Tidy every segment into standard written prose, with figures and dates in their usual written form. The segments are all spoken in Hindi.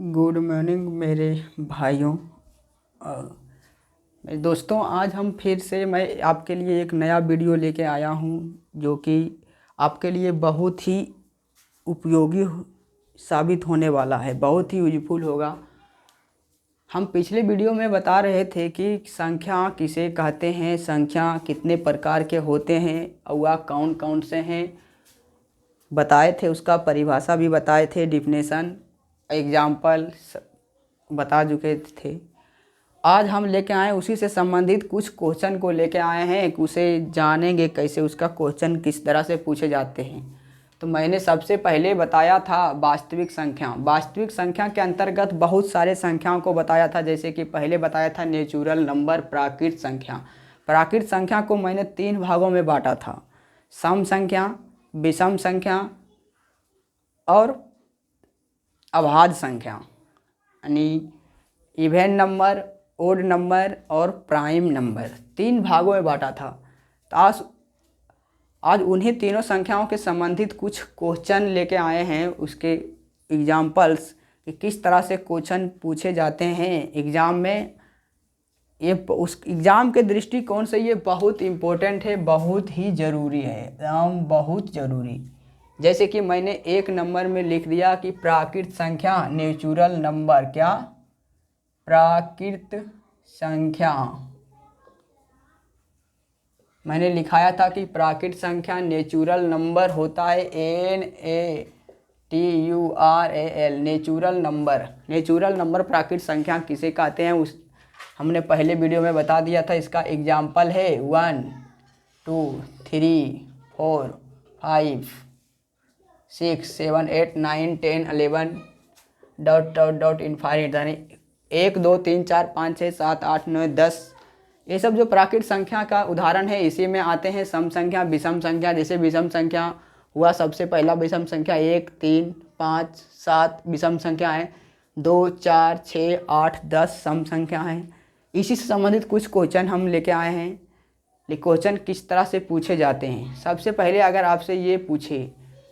गुड मॉर्निंग मेरे भाइयों और मेरे दोस्तों। आज हम फिर से मैं आपके लिए एक नया वीडियो लेके आया हूँ जो कि आपके लिए बहुत ही उपयोगी साबित होने वाला है, बहुत ही यूजफुल होगा। हम पिछले वीडियो में बता रहे थे कि संख्या किसे कहते हैं, संख्या कितने प्रकार के होते हैं और वह कौन कौन से हैं बताए थे, उसका परिभाषा भी बताए थे, डिफिनेशन एग्जाम्पल बता चुके थे। आज हम लेके आए उसी से संबंधित कुछ क्वेश्चन को लेके आए हैं, उसे जानेंगे कैसे, उसका क्वेश्चन किस तरह से पूछे जाते हैं। तो मैंने सबसे पहले बताया था वास्तविक संख्या। वास्तविक संख्या के अंतर्गत बहुत सारे संख्याओं को बताया था, जैसे कि पहले बताया था नेचुरल नंबर, प्राकृत संख्या। प्राकृत संख्या को मैंने 3 भागों में बांटा था, सम संख्या, विषम संख्या और अभाज्य संख्या, यानी इवन नंबर, ओड नंबर और प्राइम नंबर। 3 भागों में बांटा था। तो आज उन्हीं तीनों संख्याओं के संबंधित कुछ क्वेश्चन लेके आए हैं, उसके एग्जाम्पल्स कि किस तरह से क्वेश्चन पूछे जाते हैं एग्ज़ाम में। ये उस एग्ज़ाम के दृष्टिकोण से ये बहुत इम्पोर्टेंट है, बहुत ही ज़रूरी है, एकदम बहुत ज़रूरी। जैसे कि मैंने 1 नंबर में लिख दिया कि प्राकृत संख्या नेचुरल नंबर, क्या प्राकृत संख्या मैंने लिखाया था कि प्राकृत संख्या नेचुरल नंबर होता है NATURAL, natural number. Natural number प्राकृत संख्या किसे कहते हैं उस हमने पहले वीडियो में बता दिया था। इसका एग्जाम्पल है 1 2 3 4 5 6 7 8 9 10 11 डॉट डॉट डॉट इनफाइनाइट, यानी 1 2 3 4 5 6 7 8 9 10। ये सब जो प्राकृत संख्या का उदाहरण है, इसी में आते हैं सम संख्या, विषम संख्या। जैसे विषम संख्या हुआ सबसे पहला विषम संख्या 1 3 5 7 विषम संख्या है, 2 4 6 8 10 सम संख्या है। इसी से संबंधित कुछ क्वेश्चन हम लेके आए हैं। ये क्वेश्चन किस तरह से पूछे जाते हैं। सबसे पहले अगर आपसे ये पूछे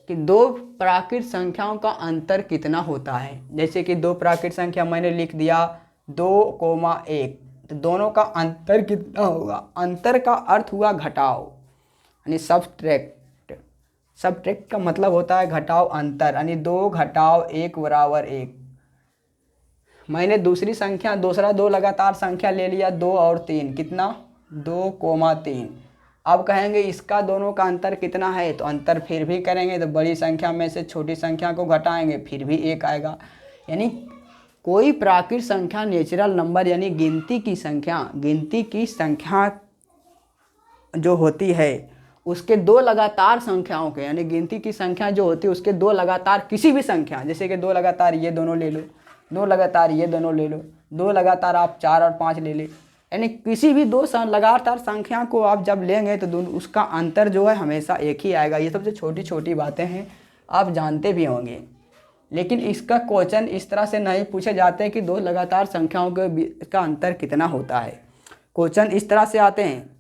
कि 2 प्राकृत संख्याओं का अंतर कितना होता है, जैसे कि 2 प्राकृत संख्या मैंने लिख दिया 2,1, तो दोनों का अंतर कितना होगा। अंतर का अर्थ हुआ घटाव, यानी सब्ट्रैक्ट। सब्ट्रैक्ट का मतलब होता है घटाव, अंतर, यानी 2 घटाव 1 बराबर 1। मैंने दूसरा 2 लगातार संख्या ले लिया 2 और 3, कितना 2,3। अब कहेंगे इसका दोनों का अंतर कितना है, तो अंतर फिर भी करेंगे तो बड़ी संख्या में से छोटी संख्या को घटाएंगे, फिर भी 1 आएगा। यानी कोई प्राकृत संख्या नेचुरल नंबर यानी गिनती की संख्या जो होती है उसके 2 लगातार संख्याओं के, यानी गिनती की संख्या जो होती है उसके 2 लगातार किसी भी संख्या, जैसे कि 2 लगातार ये दोनों ले लो, 2 लगातार ये दोनों ले लो, 2 लगातार आप 4 और 5 ले ले, यानी किसी भी 2 लगातार संख्या को आप जब लेंगे तो उसका अंतर जो है हमेशा 1 ही आएगा। ये सबसे छोटी छोटी बातें हैं, आप जानते भी होंगे। लेकिन इसका क्वेश्चन इस तरह से नहीं पूछे जाते हैं कि 2 लगातार संख्याओं के का अंतर कितना होता है। क्वेश्चन इस तरह से आते हैं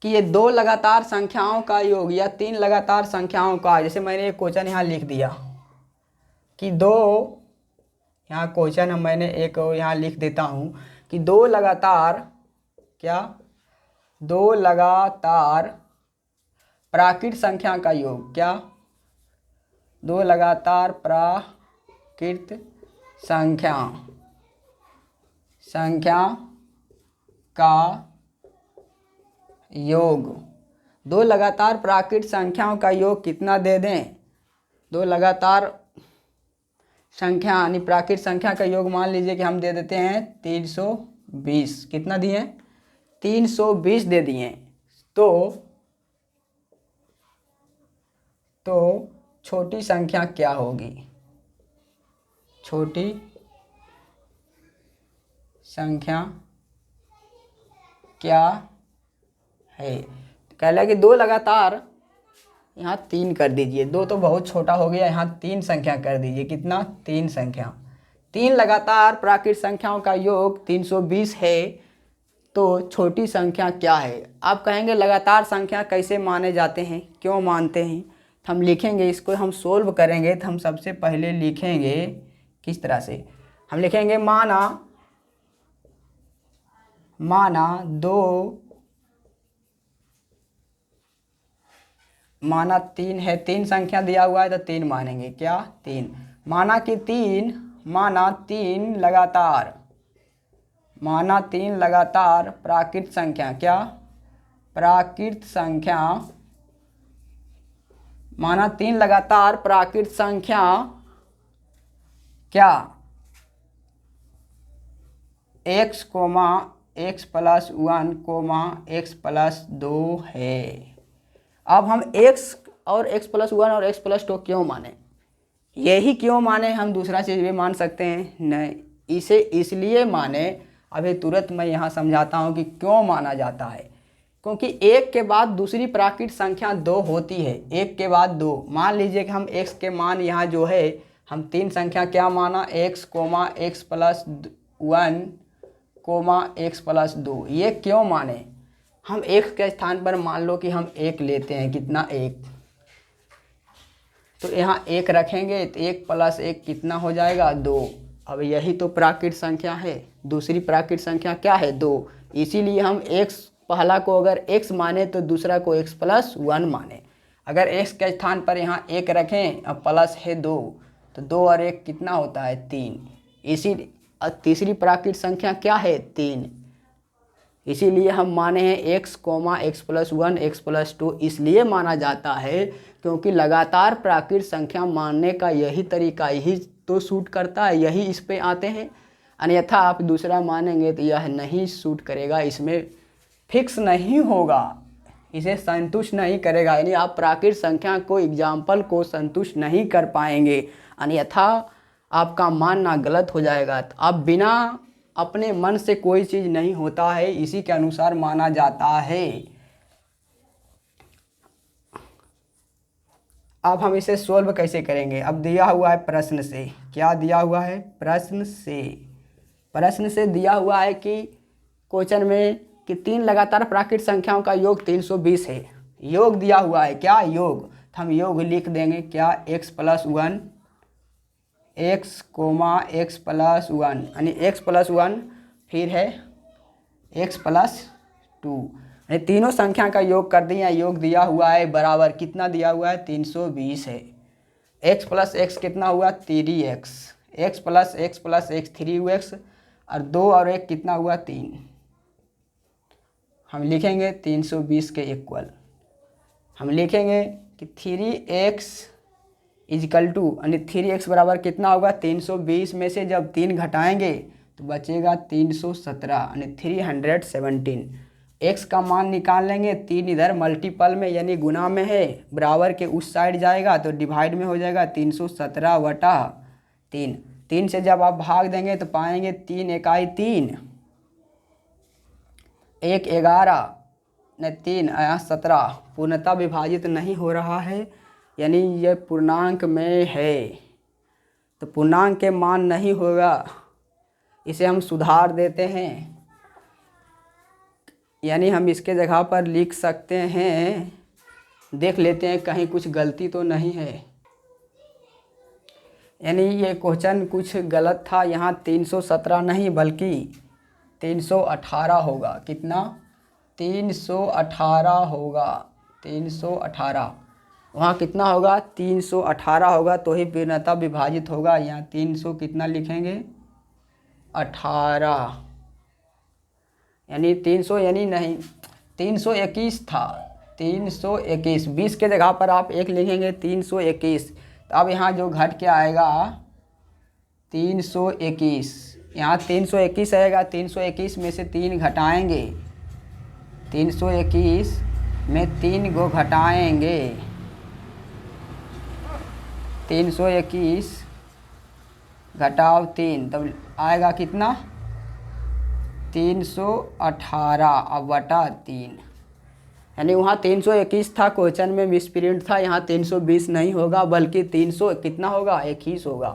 कि ये 2 लगातार संख्याओं का योग या 3 लगातार संख्याओं का, जैसे मैंने एक क्वेश्चन यहाँ लिख दिया कि 2, यहाँ क्वेश्चन मैंने एक यहाँ लिख देता हूँ कि 2 लगातार, क्या 2 लगातार प्राकृत संख्या का योग, क्या 2 लगातार प्राकृत संख्या का योग, 2 लगातार प्राकृत संख्याओं का योग कितना दे दें। 2 लगातार संख्या यानी प्राकृत संख्या का योग मान लीजिए कि हम दे देते हैं 320। कितना दिए, 320 दे दिए। तो छोटी संख्या क्या होगी, छोटी संख्या क्या है। कह लगा कि 2 लगातार, यहाँ 3 कर दीजिए, 2 तो बहुत छोटा हो गया, यहाँ 3 संख्या कर दीजिए, कितना 3 संख्या। 3 लगातार प्राकृत संख्याओं का योग 320 है, तो छोटी संख्या क्या है। आप कहेंगे लगातार संख्या कैसे माने जाते हैं, क्यों मानते हैं। हम लिखेंगे इसको, हम सोल्व करेंगे तो हम सबसे पहले लिखेंगे किस तरह से हम लिखेंगे, माना माना 3 है, 3 संख्या दिया हुआ है तो 3 मानेंगे, क्या 3। माना कि 3 लगातार प्राकृत संख्या, क्या प्राकृत संख्या, माना 3 लगातार प्राकृत संख्या क्या x, x + 1, x + 2 है। अब हम x और x + 1 और x + 2 क्यों माने, यही क्यों माने, हम दूसरा चीज़ भी मान सकते हैं, नहीं, इसे इसलिए माने, अभी तुरंत मैं यहाँ समझाता हूँ कि क्यों माना जाता है। क्योंकि एक के बाद दूसरी प्राकृत संख्या 2 होती है, एक के बाद 2। मान लीजिए कि हम x के मान यहाँ जो है हम 3 संख्या क्या माना, x, x + 1, x + 2। ये क्यों माने, हम x के स्थान पर मान लो कि हम 1 लेते हैं, कितना 1, तो यहाँ 1 रखेंगे तो 1 + 1 कितना हो जाएगा 2। अब यही तो प्राकृत संख्या है, दूसरी प्राकृत संख्या क्या है 2। इसीलिए हम x पहला को अगर x माने तो दूसरा को x + 1 माने। अगर x के स्थान पर यहाँ 1 रखें, अब प्लस है 2, तो 2 और 1 कितना होता है 3। इसी तीसरी प्राकृत संख्या क्या है 3। इसीलिए हम माने हैं x, x + 1, x + 2 इसलिए माना जाता है क्योंकि लगातार प्राकृत संख्या मानने का यही तरीका, यही तो सूट करता है, यही इस पे आते हैं। अन्यथा आप दूसरा मानेंगे तो यह नहीं सूट करेगा, इसमें फिक्स नहीं होगा, इसे संतुष्ट नहीं करेगा, यानी आप प्राकृत संख्या को, एग्जाम्पल को संतुष्ट नहीं कर पाएंगे, अन्यथा आपका मानना गलत हो जाएगा। तो आप बिना अपने मन से कोई चीज़ नहीं होता है, इसी के अनुसार माना जाता है। अब हम इसे सोल्व कैसे करेंगे, अब दिया हुआ है प्रश्न से, क्या दिया हुआ है प्रश्न से दिया हुआ है कि क्वेश्चन में कि 3 लगातार प्राकृत संख्याओं का योग 320 है। योग दिया हुआ है, क्या योग, तो हम योग लिख देंगे, क्या x + 1, x, x + 1, यानी x + 1 फिर है x + 2, यानी तीनों संख्या का योग कर दिया। योग दिया हुआ है बराबर कितना दिया हुआ है 320 है। x + x कितना हुआ 3x, x + x + x 3x, और 2 और 1 कितना हुआ 3। हम लिखेंगे 320 के इक्वल हम लिखेंगे कि 3x = यानी 3x बराबर कितना होगा 320 में से जब 3 घटाएंगे तो बचेगा 317, यानी 317। x का मान निकाल लेंगे, 3 इधर मल्टीपल में यानी गुना में है, बराबर के उस साइड जाएगा तो डिवाइड में हो जाएगा 317/3। 3 से जब आप भाग देंगे तो पाएंगे 3 एकाई 3, 1 11 न 3 यहाँ 17, पूर्णतः विभाजित नहीं हो रहा है, यानी ये पूर्णांक में है तो पूर्णांक के मान नहीं होगा, इसे हम सुधार देते हैं, यानी हम इसके जगह पर लिख सकते हैं, देख लेते हैं कहीं कुछ गलती तो नहीं है। यानी ये क्वेश्चन कुछ गलत था, यहाँ 317 नहीं बल्कि 318 होगा, कितना 318 होगा, 318 वहाँ कितना होगा 318 होगा, तो ही पूर्णतः विभाजित होगा। यहाँ 300 कितना लिखेंगे 18, यानी 300 यानी नहीं 321 था, 321, 20 के जगह पर आप 1 लिखेंगे 321, तो अब यहाँ जो घट के आएगा 321, यहाँ 321 आएगा, 321 में से 3 घटाएंगे, 321 में 3 को घटाएंगे, 321 घटाव 3 तब आएगा कितना 318 अब बटा 3, यानी वहाँ 321 था, क्वेश्चन में मिसप्रिंट था, यहाँ 320 नहीं होगा बल्कि 300 कितना होगा 21 होगा।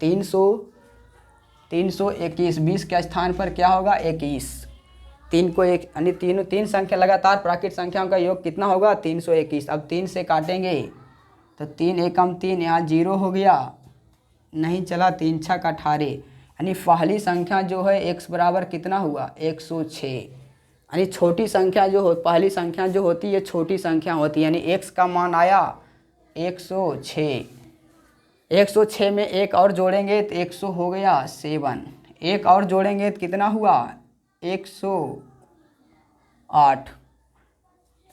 321 20 के स्थान पर क्या होगा 21, 3 को 1 यानी तीन संख्या लगातार प्राकृत संख्याओं का योग कितना होगा 321। अब 3 से काटेंगे तो 3 एकम 3, यहाँ 0 हो गया, नहीं चला, 3 छक 18, यानी पहली संख्या जो है x बराबर कितना हुआ 106। यानी छोटी संख्या जो हो, पहली संख्या जो होती है छोटी संख्या होती है, यानी x का मान आया 106। 106 में एक और जोड़ेंगे तो 100 हो गया 7, एक और जोड़ेंगे तो कितना हुआ 108,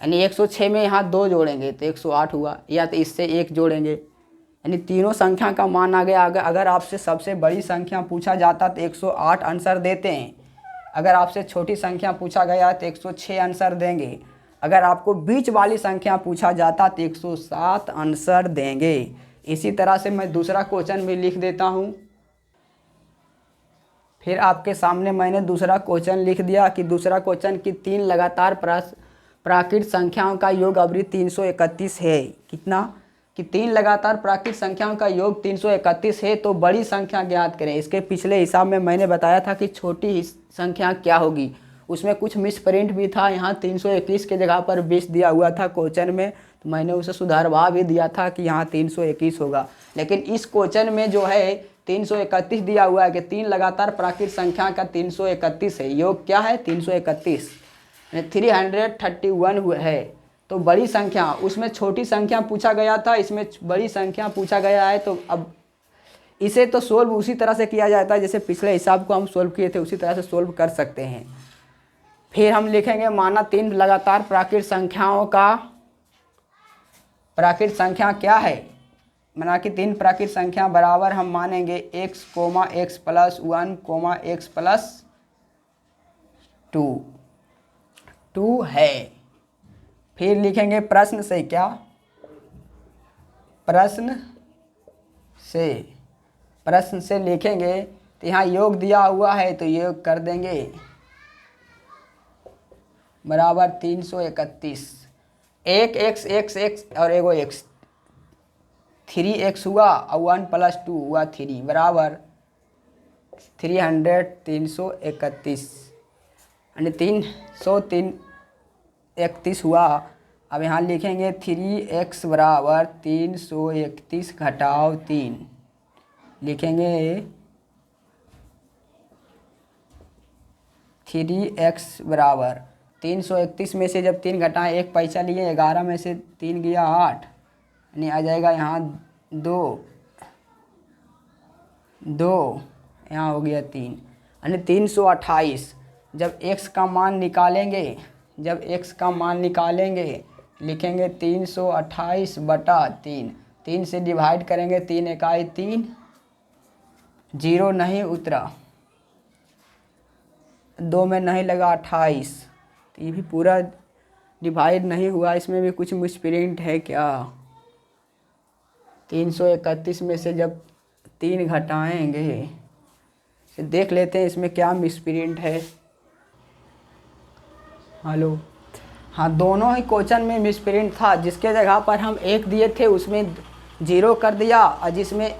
यानी 106 में यहाँ 2 जोड़ेंगे तो 108 हुआ, या तो इससे 1 जोड़ेंगे, यानी तीनों संख्या का मान आ गया। अगर आपसे सबसे बड़ी संख्या पूछा जाता तो 108 आंसर देते हैं, अगर आपसे छोटी संख्या पूछा गया तो 106 आंसर देंगे, अगर आपको बीच वाली संख्या पूछा जाता तो 107 आंसर देंगे। इसी तरह से मैं दूसरा क्वेश्चन भी लिख देता हूँ। फिर आपके सामने मैंने दूसरा क्वेश्चन लिख दिया कि दूसरा क्वेश्चन की 3 लगातार प्राकृत संख्याओं का योग अवधि 331 है। कितना कि 3 लगातार प्राकृत संख्याओं का योग 331 है, तो बड़ी संख्या ज्ञात करें। इसके पिछले हिसाब में मैंने बताया था कि छोटी संख्या क्या होगी, उसमें कुछ मिस प्रिंट भी था, यहाँ 321 के जगह पर 20 दिया हुआ था क्वेश्चन में, तो मैंने उसे सुधारवा भी दिया था कि यहाँ 321 होगा। लेकिन इस क्वेश्चन में जो है 331 दिया हुआ है कि 3 लगातार प्राकृत संख्या का 331 है, योग क्या है 331, 331 हुआ है। तो बड़ी संख्या, उसमें छोटी संख्या पूछा गया था, इसमें बड़ी संख्या पूछा गया है, तो अब इसे तो सोल्व उसी तरह से किया जाता है जैसे पिछले हिसाब को हम सोल्व किए थे, उसी तरह से सोल्व कर सकते हैं। फिर हम लिखेंगे माना 3 लगातार प्राकृत संख्याओं का प्राकृत संख्या क्या है, माना कि 3 प्राकृत संख्या बराबर हम मानेंगे x, x plus 1, x plus 2 है। फिर लिखेंगे प्रश्न से, क्या प्रश्न से लिखेंगे तो यहाँ योग दिया हुआ है तो योग कर देंगे बराबर 331, एक x और एगो x, 3x हुआ और 1 प्लस 2 हुआ 3 बराबर 331, यानी 331 हुआ। अब यहाँ लिखेंगे 3x बराबर 331 घटाव 3, लिखेंगे 3x बराबर 331 में से जब 3 घटाएं 1 पैसा लिए, 11 में से 3 गया 8, यानी आ जाएगा यहाँ 2 यहाँ हो गया 3, यानी 328। जब x का मान निकालेंगे, लिखेंगे 328 बटा 3, 3 से डिवाइड करेंगे, 3 इकाई 3, 0 नहीं उतरा, 2 में नहीं लगा 28, तो ये भी पूरा डिवाइड नहीं हुआ, इसमें भी कुछ मिसप्रिंट है क्या। 331 में से जब 3 घटाएंगे, तो देख लेते हैं इसमें क्या मिसप्रिंट है। हेलो, हाँ, दोनों ही क्वेश्चन में मिसप्रिंट था। जिसके जगह पर हम 1 दिए थे उसमें 0 कर दिया, और जिसमें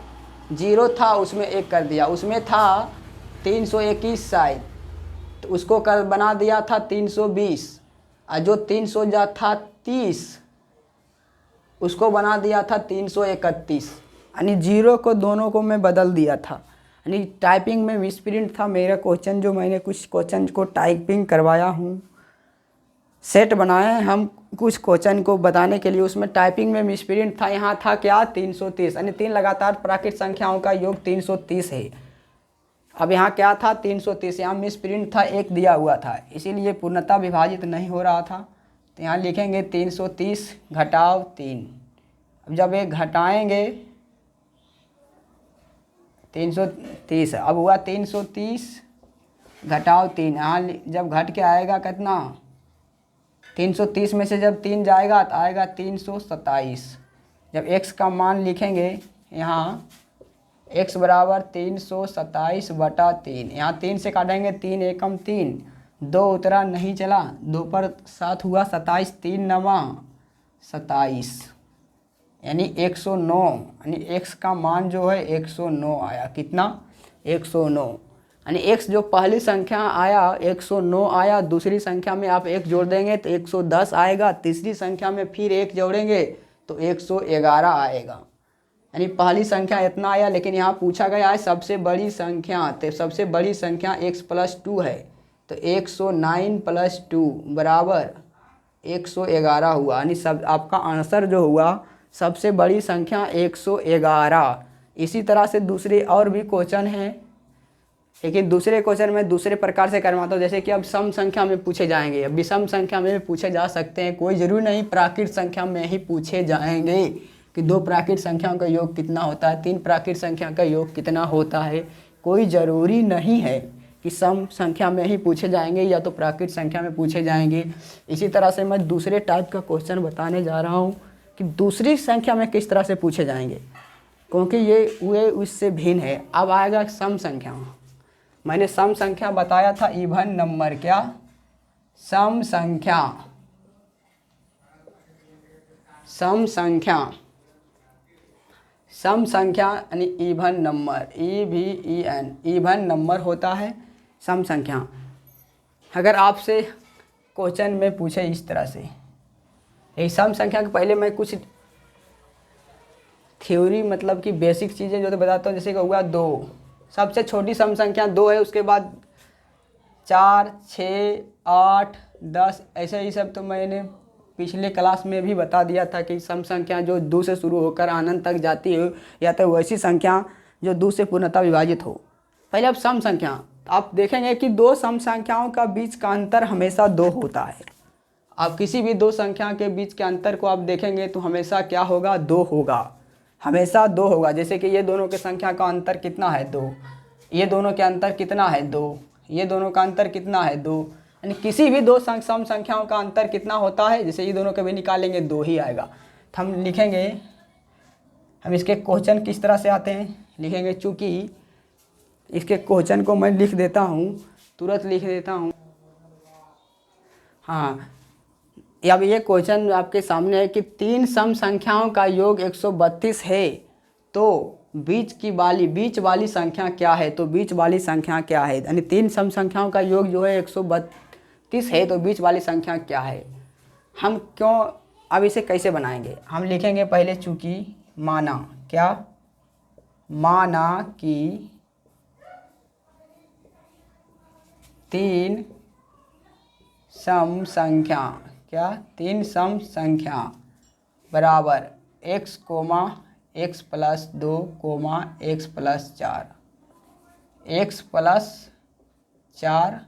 0 था उसमें 1 कर दिया। उसमें था 321 शायद, तो उसको कर बना दिया था 320, और जो 300 जा था 30 उसको बना दिया था 331, यानी 0 को दोनों को मैं बदल दिया था, यानी टाइपिंग में मिसप्रिंट था मेरा क्वेश्चन। जो मैंने कुछ क्वेश्चन को टाइपिंग करवाया हूँ, सेट बनाए हैं हम कुछ क्वेश्चन को बताने के लिए, उसमें टाइपिंग में मिसप्रिंट था। यहाँ था क्या 330, यानी 3 लगातार प्राकृत संख्याओं का योग 330 है। अब यहाँ क्या था 330, यहाँ मिसप्रिंट था, 1 दिया हुआ था, इसीलिए पूर्णतः विभाजित नहीं हो रहा था। तो यहाँ लिखेंगे 330 घटाव 3। अब जब एक घटाएंगे 330, अब हुआ 330 घटाव 3, यहाँ जब घट के आएगा कितना, 330 में से जब 3 जाएगा तो आएगा 327। जब x का मान लिखेंगे यहाँ x बराबर 327 बटा 3, यहाँ 3 से काटेंगे, 3 एकम 3, 2 उतरा नहीं चला, 2 पर 7 हुआ 27, 3 नवा 27, यानी 109, यानी x का मान जो है 109 आया। कितना 109, यानी x जो पहली संख्या आया 109 आया, दूसरी संख्या में आप 1 जोड़ देंगे तो 110 आएगा, तीसरी संख्या में फिर 1 जोड़ेंगे तो 111 आएगा। यानी पहली संख्या इतना आया, लेकिन यहाँ पूछा गया है सबसे बड़ी संख्या, तो सबसे बड़ी संख्या x+2 है, तो 109 + 2 बराबर 111 हुआ। यानी सब आपका आंसर जो हुआ सबसे बड़ी संख्या 111। इसी तरह से दूसरे और भी क्वेश्चन हैं, लेकिन दूसरे क्वेश्चन में दूसरे प्रकार से करवाता हूँ। जैसे कि अब सम संख्या में पूछे जाएंगे, अब विषम संख्या में भी पूछे जा सकते हैं, कोई ज़रूरी नहीं प्राकृत संख्या में ही पूछे जाएंगे कि 2 प्राकृत संख्याओं का योग कितना होता है, 3 प्राकृत संख्या का योग कितना होता है। कोई ज़रूरी नहीं है कि सम संख्या में ही पूछे जाएंगे या तो प्राकृत संख्या में पूछे जाएंगे। इसी तरह से मैं दूसरे टाइप का क्वेश्चन बताने जा रहा हूँ कि दूसरी संख्या में किस तरह से पूछे जाएंगे, क्योंकि ये उससे भिन्न है। अब आएगा सम संख्या। मैंने सम संख्या बताया था इवन नंबर, क्या सम संख्या, सम संख्या, सम संख्या यानी even number, EVEN even number होता है सम संख्या। अगर आपसे क्वेश्चन में पूछे इस तरह से, ये सम संख्या के पहले मैं कुछ थ्योरी मतलब कि बेसिक चीज़ें जो तो बताता हूँ। जैसे कि हुआ 2, सबसे छोटी सम संख्या 2 है, उसके बाद 4, 6, 8, 10 ऐसे ही सब तो मैंने पिछले क्लास में भी बता दिया था कि सम संख्या जो 2 से शुरू होकर अनंत तक जाती है या तो वैसी संख्या जो 2 से पूर्णतः विभाजित हो। पहले अब सम संख्या, आप देखेंगे कि 2 सम संख्याओं का बीच का अंतर हमेशा 2 होता है। आप किसी भी 2 संख्या के बीच के अंतर को आप देखेंगे तो हमेशा क्या होगा, 2 होगा, हमेशा 2 होगा। जैसे कि ये दोनों के संख्या का अंतर कितना है, 2, ये दोनों के अंतर कितना है, 2, ये दोनों का अंतर कितना है, 2। यानी किसी भी 2 सम संख्याओं का अंतर कितना होता है, जैसे ये दोनों का भी निकालेंगे 2 ही आएगा। तो हम लिखेंगे, हम इसके क्वेश्चन किस तरह से आते हैं लिखेंगे, चूँकि इसके क्वेश्चन को मैं लिख देता हूँ, तुरंत लिख देता हूँ। हाँ, अब ये क्वेश्चन आपके सामने है कि 3 सम संख्याओं का योग 132 है, तो बीच वाली संख्या क्या है, तो बीच वाली संख्या क्या है। यानी 3 सम संख्याओं का योग जो है 132 है, तो बीच वाली संख्या क्या है। हम क्यों, अब इसे कैसे बनाएंगे, हम लिखेंगे पहले चूँकि माना, क्या माना कि 3 सम संख्या, क्या 3 सम संख्या बराबर x, x+2, x+4, x+4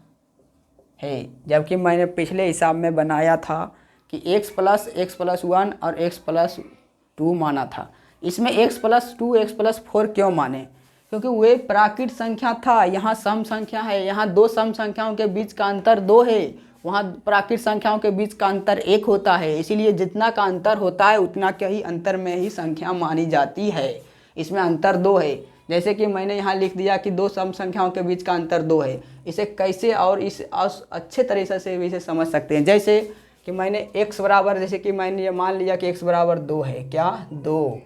है। जबकि मैंने पिछले हिसाब में बनाया था कि x+1 और x+2 माना था। इसमें x+2 x+4 क्यों माने, क्योंकि वे प्राकृत संख्या था, यहाँ सम संख्या है, यहाँ 2 सम संख्याओं के बीच का अंतर 2 है, वहाँ प्राकृत संख्याओं के बीच का अंतर 1 होता है। इसीलिए जितना का अंतर होता है उतना के ही अंतर में ही संख्या मानी जाती है। इसमें अंतर 2 है, जैसे कि मैंने यहाँ लिख दिया कि 2 सम संख्याओं के बीच का अंतर 2 है। इसे कैसे और इस अच्छे तरीके से भी इसे समझ सकते हैं। जैसे कि मैंने x बराबर, जैसे कि मैंने ये मान लिया कि x बराबर 2 है, क्या 2,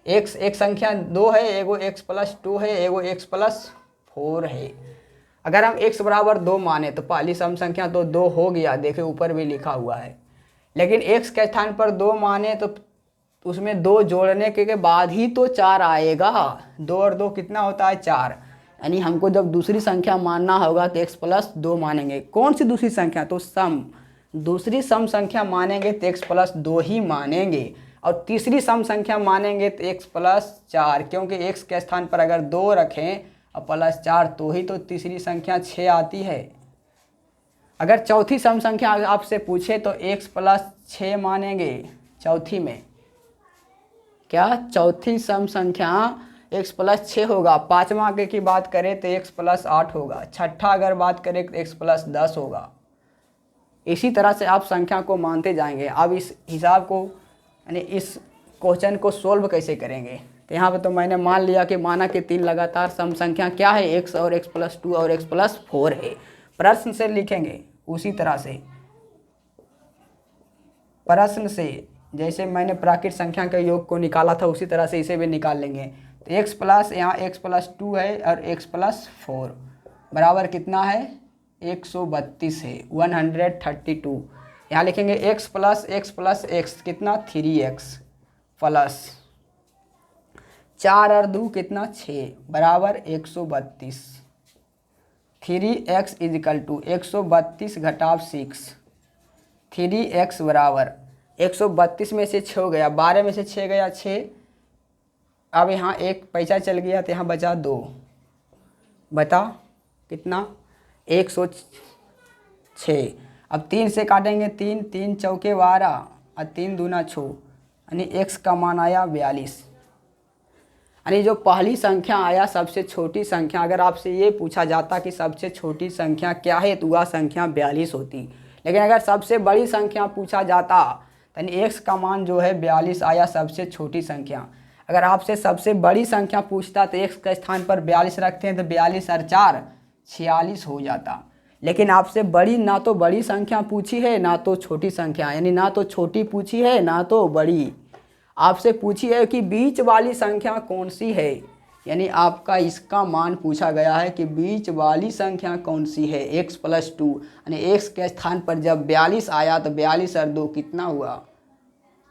x एक संख्या 2 है, एगो x+2 है, एगो x+4 है। अगर हम x बराबर 2 माने तो पहली सम संख्या तो 2 हो गया, देखे ऊपर भी लिखा हुआ है। लेकिन x के स्थान पर 2 माने तो उसमें 2 जोड़ने के बाद ही तो 4 आएगा। 2 और 2 कितना होता है, 4। यानी हमको जब दूसरी संख्या मानना होगा तो x+2 मानेंगे। कौन सी दूसरी संख्या, तो सम, दूसरी सम संख्या मानेंगे तो x+2 ही मानेंगे। और तीसरी सम संख्या मानेंगे तो x+4, क्योंकि x के स्थान पर अगर 2 रखें और +4 तो ही तो तीसरी संख्या 6 आती है। अगर चौथी सम संख्या आपसे पूछे तो x+6 मानेंगे चौथी में, क्या चौथी सम संख्या x+6 होगा। पाँचवा आगे की बात करें तो x+8 होगा। छठा अगर बात करें तो x+10 होगा। इसी तरह से आप संख्या को मानते जाएंगे। अब इस हिसाब को यानी इस क्वेश्चन को सोल्व कैसे करेंगे, तो यहाँ पे तो मैंने मान लिया कि माना कि 3 लगातार सम संख्या क्या है, x और x+2 और x+4 है। प्रश्न से लिखेंगे उसी तरह से, प्रश्न से जैसे मैंने प्राकृत संख्या के योग को निकाला था उसी तरह से इसे भी निकाल लेंगे। तो यहाँ x+2 है और x+4 बराबर कितना है, 132 है, 132। यहाँ लिखेंगे x+x+x कितना, 3x प्लस 4 और 2 कितना 6 बराबर 132। 3x इजिकल टू 132 घटाव 6। 3x बराबर 132 में से 6 गया, 12 में से 6 गया 6। अब यहाँ एक पैसा चल गया तो यहाँ बचा 2। बता कितना 106। अब 3 से काटेंगे 3, 3 चौके 12 और 3 दूना 6, यानी x का मान आया 42। यानी जो पहली संख्या आया सबसे छोटी संख्या, अगर आपसे ये पूछा जाता कि सबसे छोटी संख्या क्या है तो वह संख्या 42 होती। लेकिन अगर सबसे बड़ी संख्या पूछा जाता यानी x का मान जो है 42 आया सबसे छोटी संख्या। अगर आपसे सबसे बड़ी संख्या पूछता तो x के स्थान पर 42 रखते हैं तो 42 और 4 46 हो जाता। लेकिन आपसे बड़ी ना तो बड़ी संख्या पूछी है ना तो छोटी संख्या, यानी ना तो छोटी पूछी है ना तो बड़ी। आपसे पूछी है कि बीच वाली संख्या कौन सी है, यानी आपका इसका मान पूछा गया है कि बीच वाली संख्या कौन सी है x + 2, यानी x के स्थान पर जब 42 आया तो 42 और 2 कितना हुआ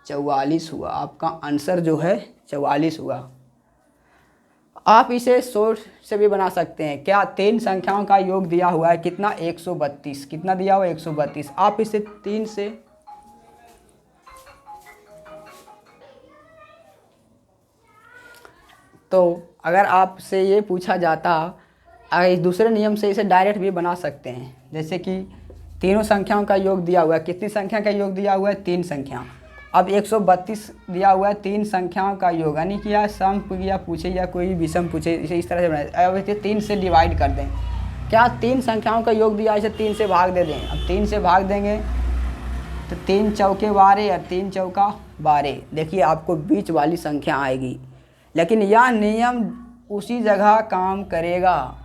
44 हुआ। आपका आंसर जो है 44 हुआ। आप इसे सोच से भी बना सकते हैं। क्या 3 संख्याओं का योग दिया हुआ है कितना 132, कितना दिया हुआ 132। आप इसे 3 से तो अगर आपसे ये पूछा जाता, इस दूसरे नियम से इसे डायरेक्ट भी बना सकते हैं। जैसे कि तीनों संख्याओं का योग दिया हुआ है, कितनी संख्या का योग दिया हुआ है 3 संख्या। अब 132 दिया हुआ है 3 संख्याओं का योग, यानी कि या सम या पूछे या कोई विषम पूछे, इसे इस तरह से बनाए। अब इसे 3 से डिवाइड कर दें। क्या 3 संख्याओं का योग दिया इसे 3 से भाग दे दें। अब 3 से भाग देंगे तो 3 चौके 12 और 3 चौका 12। देखिए आपको बीच वाली संख्या आएगी। लेकिन यह नियम उसी जगह काम करेगा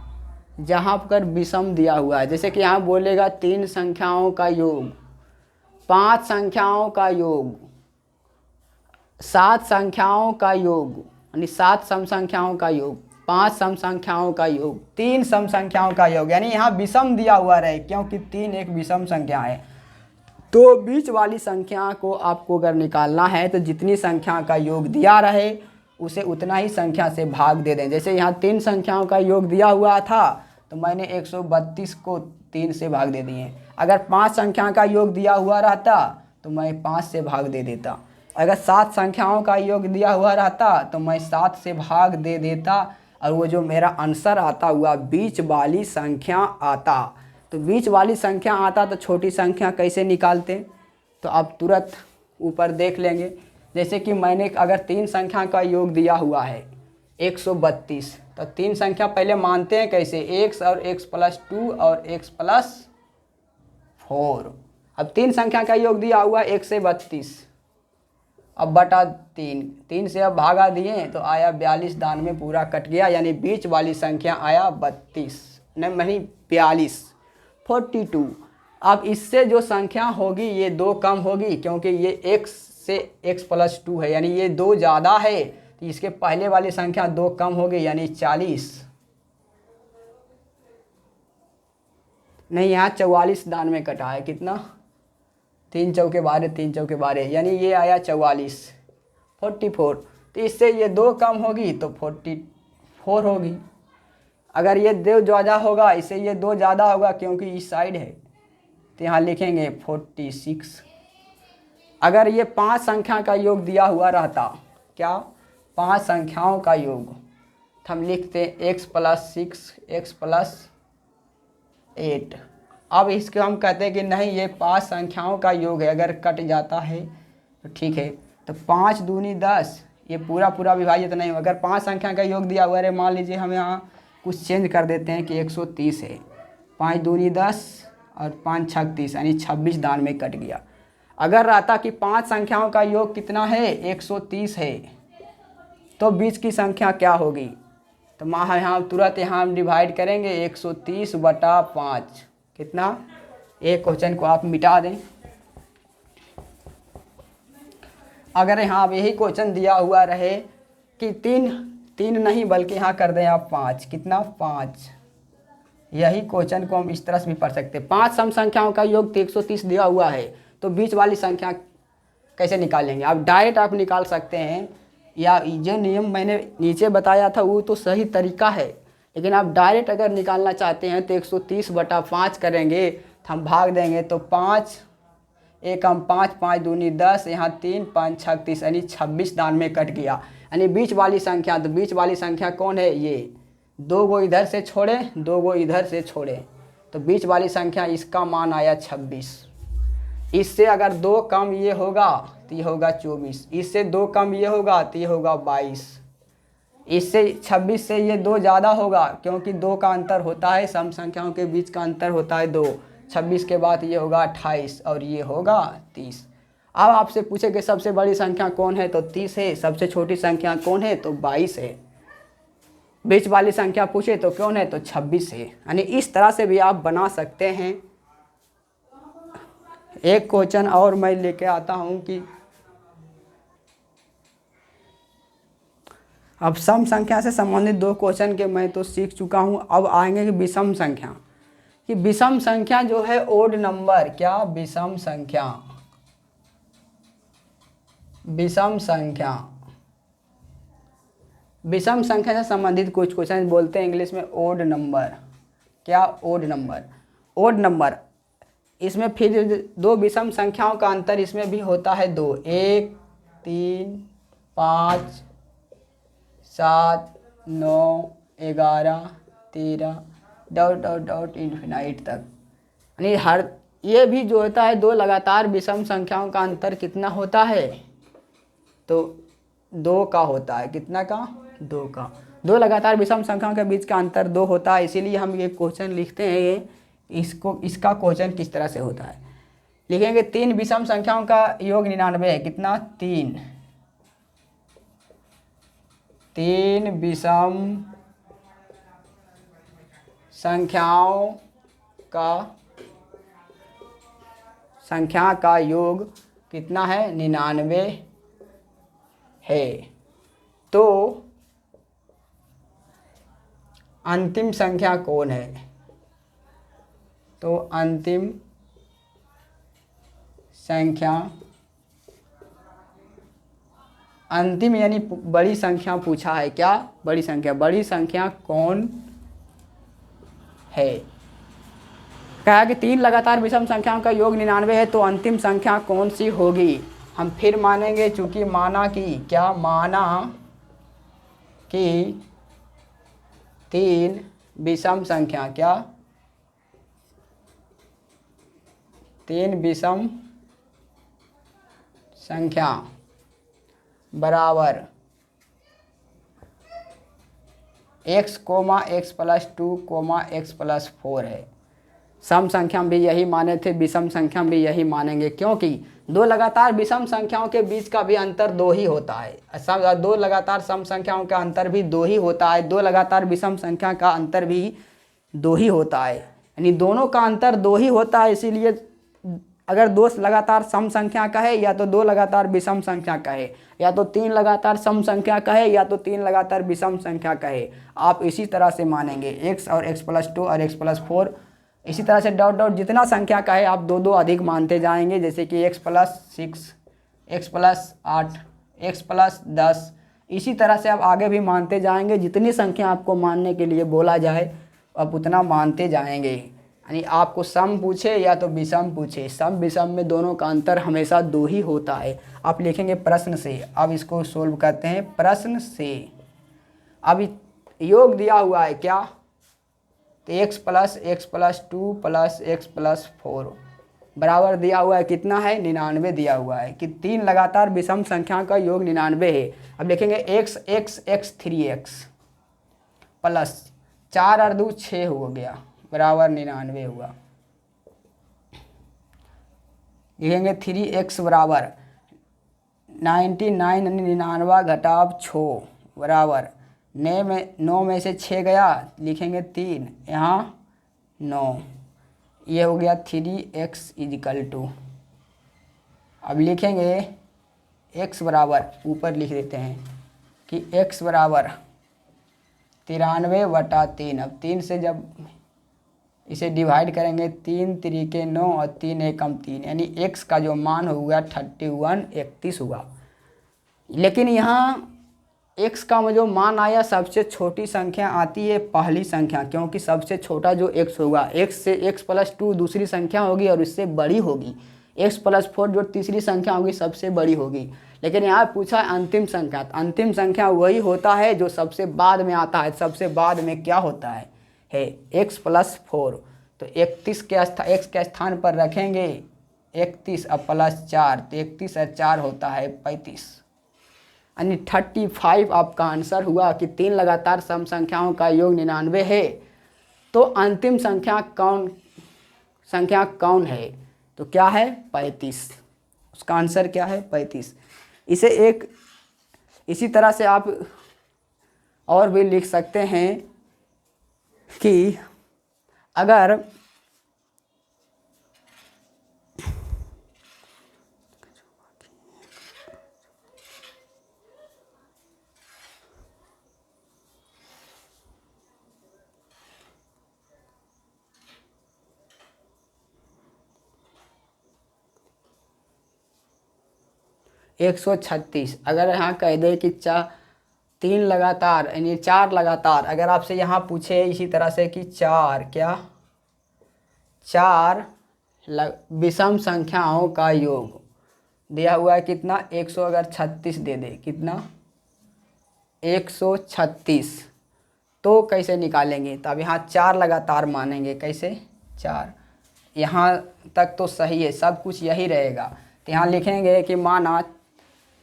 जहाँ पर विषम दिया हुआ है। जैसे कि यहाँ बोलेगा 3 संख्याओं का योग, 5 संख्याओं का योग, 7 संख्याओं का योग, यानी 7 सम संख्याओं का योग, 5 सम संख्याओं का योग, 3 सम संख्याओं का योग, यानी यहाँ विषम दिया हुआ रहे क्योंकि 3 एक विषम संख्या है। तो बीच वाली संख्या को आपको अगर निकालना है तो जितनी संख्या का योग दिया रहे उसे उतना ही संख्या से भाग दे दें। जैसे यहाँ 3 संख्याओं का योग दिया हुआ था तो मैंने 132 को 3 से भाग दे दिए। अगर 5 संख्या का योग दिया हुआ रहता तो मैं 5 से भाग दे देता। अगर 7 संख्याओं का योग दिया हुआ रहता तो मैं 7 से भाग दे देता और वो जो मेरा आंसर आता हुआ बीच वाली संख्या आता। तो बीच वाली संख्या आता तो छोटी संख्या कैसे निकालते, तो आप तुरंत ऊपर देख लेंगे। जैसे कि मैंने अगर 3 संख्या का योग दिया हुआ है 132, तो 3 संख्या पहले मानते हैं कैसे, x और x + 2 और x + 4। अब 3 संख्या का योग दिया हुआ 1 से 32, अब बटा 3 से अब भागा दिए तो आया 42, दान में पूरा कट गया, यानी बीच वाली संख्या आया 32 नहीं 42 42। अब इससे जो संख्या होगी ये 2 कम होगी क्योंकि ये x से x + 2 है, यानी ये 2 ज़्यादा है तो इसके पहले वाली संख्या 2 कम होगी यानी 40। नहीं यहाँ 44 दान में कटा है, कितना 3 चौके 12 3 चौके 12, यानी ये आया 44 44। तो इससे ये 2 कम होगी तो 44 होगी। अगर ये 2 ज़्यादा होगा इससे ये 2 ज़्यादा होगा क्योंकि इस साइड है तो यहाँ लिखेंगे 46। अगर ये 5 संख्या का योग दिया हुआ रहता, क्या 5 संख्याओं का योग, तो हम लिखते x + 6 x + 8। अब इसको हम कहते हैं कि नहीं ये 5 संख्याओं का योग है, अगर कट जाता है तो ठीक है। तो 5 दूनी 10, ये पूरा पूरा विभाजित नहीं हो। अगर 5 संख्या का योग दिया हुआ है, मान लीजिए हम यहाँ कुछ चेंज कर देते हैं कि 130 है, 5 दूनी 10 और 5 36, यानी 26 दान में कट गया। अगर रहता कि 5 संख्याओं का योग कितना है 130 है, तो बीच की संख्या क्या होगी, तो यहाँ तुरंत यहाँ हम डिवाइड करेंगे 130 बटा 5, कितना, एक क्वेश्चन को आप मिटा दें। अगर यहाँ अब यही क्वेश्चन दिया हुआ रहे कि 3 नहीं बल्कि यहाँ कर दें आप 5, कितना 5, यही क्वेश्चन को हम इस तरह से भी पढ़ सकते हैं। 5 सम संख्याओं का योग 130 दिया हुआ है तो बीच वाली संख्या कैसे निकालेंगे, आप डायरेक्ट आप निकाल सकते हैं। या जो नियम मैंने नीचे बताया था वो तो सही तरीका है, लेकिन आप डायरेक्ट अगर निकालना चाहते हैं तो 130/5 करेंगे, तो हम भाग देंगे तो 5 एक हम 5 5 दूनी 10, यहाँ 3 5 36 यानी 26 दान में कट गया। यानी बीच वाली संख्या, तो बीच वाली संख्या कौन है, ये 2 गो इधर से छोड़े 2 गो इधर से छोड़े, तो बीच वाली संख्या इसका मान आया 26। इससे अगर 2 कम ये होगा तो ये होगा 24, इससे 2 कम ये होगा तो ये होगा 22, इससे 26 से ये 2 ज़्यादा होगा क्योंकि 2 का अंतर होता है, सम संख्याओं के बीच का अंतर होता है 2। 26 के बाद ये होगा 28 और ये होगा 30। अब आपसे पूछे कि सबसे बड़ी संख्या कौन है, तो 30 है। सबसे छोटी संख्या कौन है, तो 22 है। बीच वाली संख्या पूछे तो कौन है, तो 26 है। यानी इस तरह से भी आप बना सकते हैं। एक क्वेश्चन और मैं लेके आता हूँ कि अब सम संख्या से संबंधित 2 क्वेश्चन के मैं तो सीख चुका हूँ। अब आएंगे कि विषम संख्या, कि विषम संख्या जो है ओड नंबर, क्या विषम संख्या, विषम संख्या, विषम संख्या से संबंधित कुछ क्वेश्चन बोलते हैं इंग्लिश में ओड नंबर। क्या ओड नंबर, ओड नंबर इसमें फिर 2 विषम संख्याओं का अंतर इसमें भी होता है 2, 1 3 5 7 9 11 13 डॉट डॉट डॉट इन्फिनाइट तक। यानी हर ये भी जो होता है 2 लगातार विषम संख्याओं का अंतर कितना होता है, तो 2 का होता है। कितना का, 2 का। 2 लगातार विषम संख्याओं के बीच का अंतर 2 होता है। इसीलिए हम ये क्वेश्चन लिखते हैं, इसका क्वेश्चन किस तरह से होता है, लिखेंगे 3 विषम संख्याओं का योग 99 है। कितना, 3 विषम संख्या का योग कितना है, 99 है। तो अंतिम संख्या कौन है, तो अंतिम संख्या, अंतिम यानी बड़ी संख्या पूछा है। क्या बड़ी संख्या, बड़ी संख्या कौन है। कहा कि 3 लगातार विषम संख्याओं का योग 99 है, तो अंतिम संख्या कौन सी होगी। हम फिर मानेंगे, चूंकि माना कि, क्या माना कि 3 विषम संख्या, क्या 3 विषम संख्या बराबर x, x + 2, x + 4 है। सम संख्या भी यही माने थे, विषम संख्या भी यही मानेंगे, क्योंकि 2 लगातार विषम संख्याओं के बीच का भी अंतर 2 ही होता है। 2 लगातार सम संख्याओं का अंतर भी 2 ही होता है, 2 लगातार विषम संख्या का अंतर भी 2 ही होता है। यानी दोनों का अंतर 2 ही होता है। इसीलिए अगर 2 लगातार सम संख्या का है, या तो 2 लगातार विषम संख्या का है, या तो 3 लगातार सम संख्या का है, या तो 3 लगातार विषम संख्या का है। आप इसी तरह से मानेंगे, x और x + 2 और x + 4, इसी तरह से डॉट डॉट जितना संख्या का है आप 2 अधिक मानते जाएंगे। जैसे कि x + 6, x + 8, x + 10, इसी तरह से आप आगे भी मानते जाएंगे। जितनी संख्या आपको मानने के लिए बोला जाए आप उतना मानते जाएंगे। यानी आपको सम पूछे या तो विषम पूछे, सम विषम में दोनों का अंतर हमेशा 2 ही होता है। आप लिखेंगे प्रश्न से। अब इसको सोल्व करते हैं प्रश्न से। अब योग दिया हुआ है क्या, तो x + 2 + x + 4 बराबर दिया हुआ है कितना है, 99 दिया हुआ है कि 3 लगातार विषम संख्या का योग 99 है। अब लिखेंगे x 3x प्लस 4 और 2 6 हो गया बराबर 99 हुआ। लिखेंगे 3x बराबर 99 99 घटाव 6 बराबर 9 में से 6 गया, लिखेंगे 3, यहाँ 9, ये हो गया 3x = अब लिखेंगे x बराबर, ऊपर लिख देते हैं कि x बराबर 93/3। अब 3 से जब इसे डिवाइड करेंगे, 3 3 9 और 3 1 3, यानी x का जो मान होगा 31 31 हुआ। लेकिन यहाँ x का जो मान आया सबसे छोटी संख्या आती है पहली संख्या, क्योंकि सबसे छोटा जो x होगा, x से x+2 दूसरी संख्या होगी और इससे बड़ी होगी, x+4 जो तीसरी संख्या होगी सबसे बड़ी होगी। लेकिन यहाँ पूछा अंतिम संख्या, तो अंतिम संख्या वही होता है जो सबसे बाद में आता है। सबसे बाद में क्या होता है x+4। तो 31 के x के स्थान पर रखेंगे 31 और +4, तो 31 और 4 होता है 35, यानी 35 आपका आंसर हुआ कि 3 लगातार सम संख्याओं का योग 99 है। तो अंतिम संख्या कौन है? तो क्या है? 35। उसका आंसर क्या है? 35। इसी तरह से आप और भी लिख सकते हैं कि अगर 136, अगर यहाँ कह दे कि 3 लगातार यानी 4 लगातार, अगर आपसे यहाँ पूछे इसी तरह से कि 4 विषम संख्याओं का योग दिया हुआ है कितना? 136 दे दे, कितना? 136, तो कैसे निकालेंगे? तो अब यहाँ 4 लगातार मानेंगे, कैसे? 4, यहाँ तक तो सही है, सब कुछ यही रहेगा। तो यहाँ लिखेंगे कि माना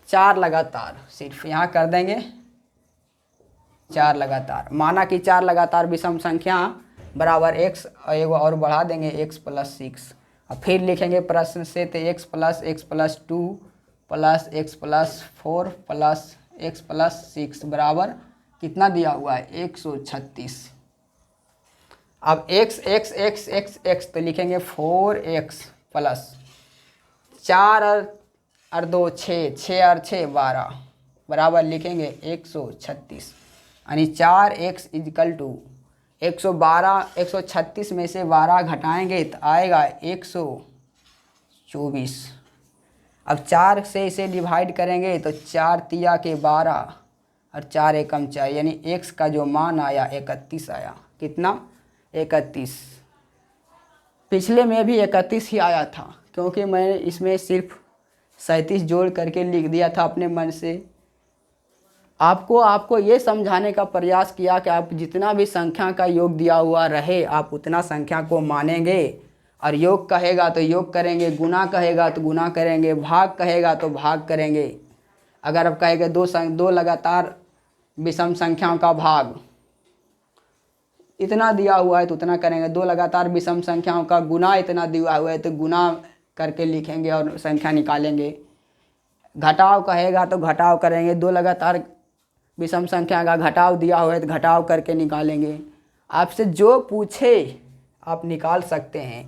4 लगातार, सिर्फ यहाँ कर देंगे 4 लगातार, माना कि 4 लगातार विषम संख्या बराबर x, और बढ़ा देंगे x+6, और फिर लिखेंगे प्रश्न से तो x+x+2 plus x+4 plus x+6 बराबर कितना दिया हुआ है? 136। अब x x x x x तो लिखेंगे 4x प्लस 4 और 2 6, 6 और 6 12 बराबर लिखेंगे 136, यानी 4x = 136 में से 12 घटाएंगे तो आएगा 124। अब 4 से इसे डिवाइड करेंगे तो 4 तिया के 12 और 4 एकम 4, यानी x का जो मान आया 31 आया। कितना? 31। पिछले में भी 31 ही आया था, क्योंकि मैंने इसमें सिर्फ 37 जोड़ करके लिख दिया था अपने मन से। आपको ये समझाने का प्रयास किया कि आप जितना भी संख्या का योग दिया हुआ रहे आप उतना संख्या को मानेंगे, और योग कहेगा तो योग करेंगे, गुना कहेगा तो गुना करेंगे, भाग कहेगा तो भाग करेंगे। अगर आप कहेंगे दो लगातार विषम संख्याओं का भाग, इतना दिया हुआ है तो उतना करेंगे। 2 लगातार विषम संख्याओं का गुना इतना दिया हुआ है तो गुना करके लिखेंगे और संख्या निकालेंगे। घटाव कहेगा तो घटाव करेंगे। 2 लगातार विषम संख्या का घटाव दिया हुआ है तो घटाव करके निकालेंगे। आपसे जो पूछे आप निकाल सकते हैं।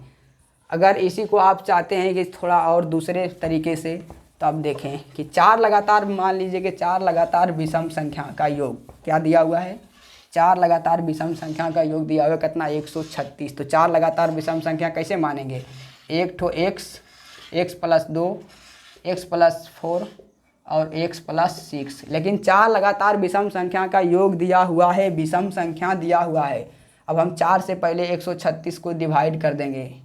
अगर इसी को आप चाहते हैं कि थोड़ा और दूसरे तरीके से, तो आप देखें कि 4 लगातार, मान लीजिए कि 4 लगातार विषम संख्या का योग क्या दिया हुआ है? 4 लगातार विषम संख्या का योग दिया हुआ है कितना? 136। तो 4 लगातार विषम संख्या कैसे मानेंगे? एक ठो x+2, x+4 और x+6। लेकिन 4 लगातार विषम संख्या का योग दिया हुआ है, विषम संख्या दिया हुआ है। अब हम 4 से पहले 136 को डिवाइड कर देंगे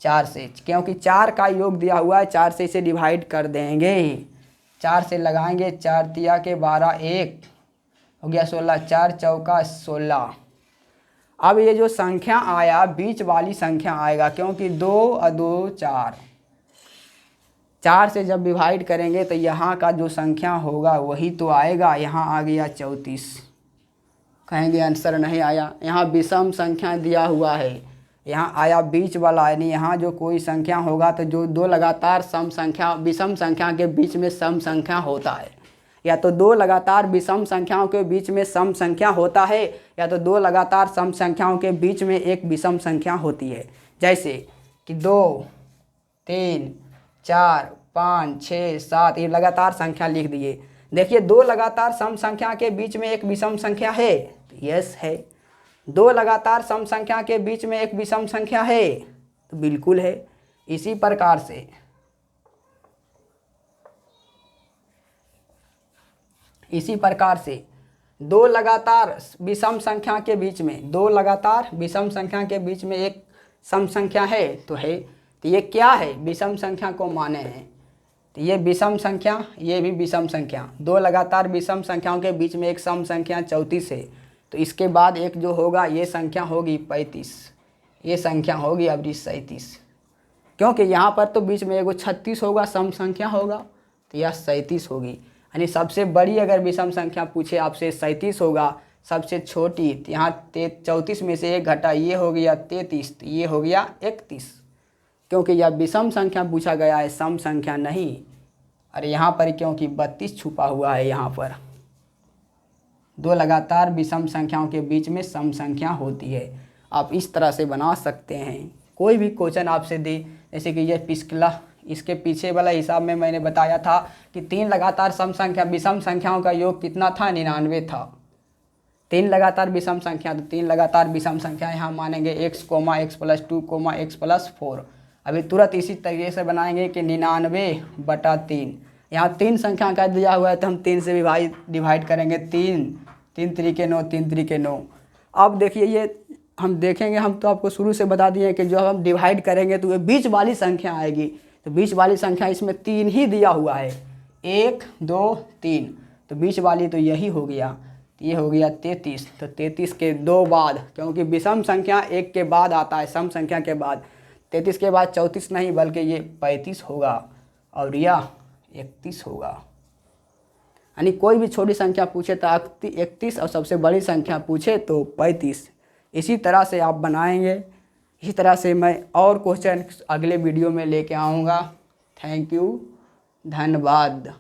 4 से, क्योंकि 4 का योग दिया हुआ है। 4 से इसे डिवाइड कर देंगे, 4 से लगाएंगे, 4 तिया के 12, 1 हो गया 16, 4 चौका 16। अब ये जो संख्या आया बीच वाली संख्या आएगा, क्योंकि 2 और 2 4, 4 से जब डिवाइड करेंगे तो यहाँ का जो संख्या होगा वही तो आएगा। यहाँ आ गया 34, कहेंगे आंसर नहीं आया। यहाँ विषम संख्या दिया हुआ है, यहाँ आया बीच वाला, यानी यहाँ जो कोई संख्या होगा तो जो 2 लगातार सम संख्या विषम संख्या के बीच में सम संख्या होता है, या तो 2 लगातार विषम संख्याओं के बीच में सम संख्या होता है, या तो 2 लगातार सम संख्याओं के बीच में एक विषम संख्या होती है। जैसे कि 2 3 4 5 6 7 ये लगातार संख्या लिख दिए। देखिए 2 लगातार सम संख्या के बीच में एक विषम संख्या है, यस है। 2 लगातार सम संख्या के बीच में एक विषम संख्या है, तो बिल्कुल है। इसी प्रकार से इसी प्रकार से दो लगातार विषम संख्या के बीच में, दो लगातार विषम संख्या के बीच में एक सम संख्या है तो ये क्या है, विषम संख्या को माने हैं। तो ये विषम संख्या, ये भी विषम संख्या, दो लगातार विषम संख्याओं के बीच में एक सम संख्या 34 है। तो इसके बाद एक जो होगा ये संख्या होगी 35, ये संख्या होगी अभी 37, क्योंकि यहाँ पर तो बीच में एगो 36 होगा, सम संख्या होगा, तो यह 37 होगी। यानी सबसे बड़ी अगर विषम संख्या पूछे आपसे 37 होगा, सबसे छोटी तो यहाँ 34 में से एक घटा, ये हो गया 33, तो ये हो गया 31, क्योंकि यह विषम संख्या पूछा गया है, सम संख्या नहीं। और यहाँ पर क्योंकि 32 छुपा हुआ है, यहाँ पर दो लगातार विषम संख्याओं के बीच में सम संख्या होती है। आप इस तरह से बना सकते हैं। कोई भी क्वेश्चन आपसे दे, जैसे कि ये पिछला, इसके पीछे वाला हिसाब में मैंने बताया था कि 3 लगातार सम संख्या विषम संख्याओं का योग कितना था, 99 था। 3 लगातार विषम संख्या, तो 3 लगातार विषम संख्या यहाँ मानेंगे x, x+2, x+4। अभी तुरंत इसी तरीके से बनाएंगे कि 99/3। यहाँ 3 संख्या का दिया हुआ है तो हम 3 से डिवाइड करेंगे, 3 3 9, 3 9। अब देखिए ये हम देखेंगे, हम तो आपको शुरू से बता दिए कि जब हम डिवाइड करेंगे तो ये बीच वाली संख्या आएगी। तो बीच वाली संख्या इसमें 3 ही दिया हुआ है, 1 2 3, तो बीच वाली तो यही हो गया, ये हो गया 33। तो 33 के 2 बाद, क्योंकि विषम संख्या 1 के बाद आता है, सम संख्या के बाद। 33 के बाद 34 नहीं बल्कि ये 35 होगा और यह 31 होगा। यानी कोई भी छोटी संख्या पूछे तो 31 और सबसे बड़ी संख्या पूछे तो 35। इसी तरह से आप बनाएंगे। इसी तरह से मैं और क्वेश्चन अगले वीडियो में लेके आऊँगा। थैंक यू, धन्यवाद।